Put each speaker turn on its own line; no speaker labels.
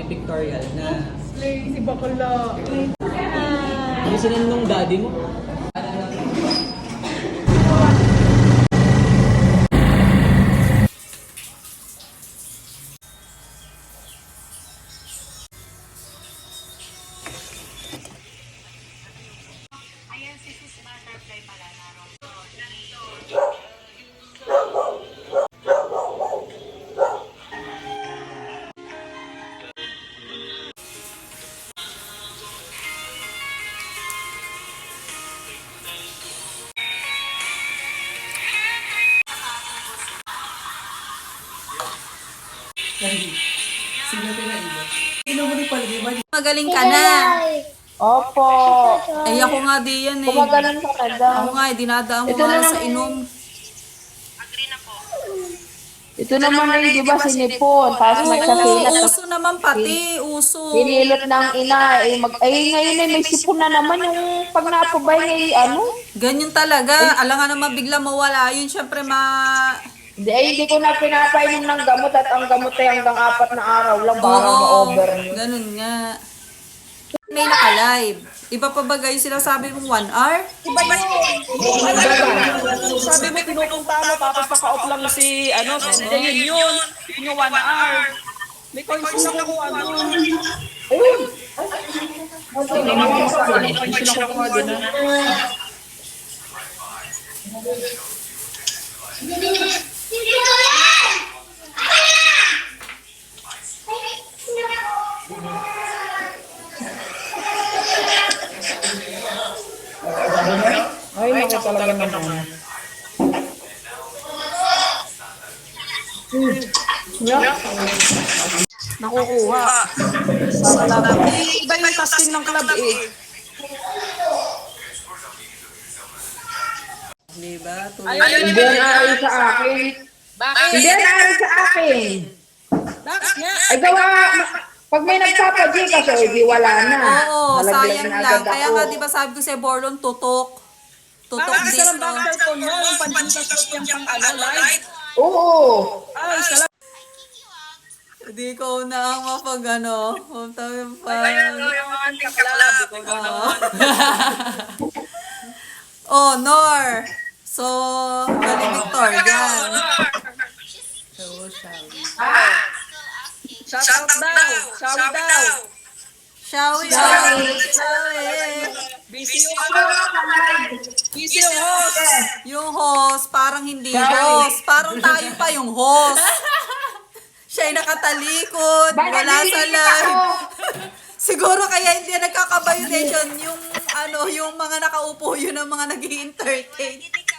pictorial na
Slay, si Bakala.
ano sinan nung daddy mo?
Ayan, si Sis Butterfly pala narong.
Sino pinaiba? Sino mo rin pala, di ba?
Magaling ka na.
Opo.
Ay, ako nga di yan eh.
Kumagalan ka na daw.
Ako nga eh, dinadaan ko
Ito
nga
na
sa
naman.
inom.
Agree na po.
Ito naman ay, di ba, sinipon. Tapos nagkakilat.
Oo, uso naman pati. Uso.
Binilot ng ina. Ngayon ay may sipon na naman yung pag napabay ay ano.
Ganyan talaga. Alam nga naman bigla mawala yun. Siyempre
Hindi ko na pinapainom ng gamot at ang gamot ay hanggang 4 na araw lang para ma-over.
ganun nga. May naka-live. Iba pa ba guys sinasabi mong 1 hour?
Sabi mo, pinupunta mo, tapos naka-off lang si, si Dayin yun. Yun yung 1 hour. May coins na kukuha doon.
Ayun! Ay, naku talaga naman.
Nakukuha. Iba yung casting ng club eh.
Diba?
Hindi na ari sa akin. Hindi na ari sa akin.
Bakit nga?
Ay gawa, pag may nagpapa-Gcash, so di wala na.
Oo,
Nalaglag
sayang
na
lang.
agad
Kaya
ako.
nga diba sabi ko sa Borlon, tutok. Tutok
Bakit isa lang
dito.
back cellphone mo? Yung pan-Gcash yung pang live?
Oo.
Ay, isa lang.
Hindi ko na ang mapag Kung tayo pa.
Yung mga tingkaklab.
Oh, Nor. So, Gani Victor, yan.
Shout out daw. Shout daw.
Shawi.
Busy yung Busy yung host.
Yung host, parang hindi host. Parang tayo pa yung host. Siya'y nakatalikod, wala sa live. Siguro kaya hindi nagkaka-violation yung mga nakaupo yun ang mga nag-i-entertain.
Hindi ka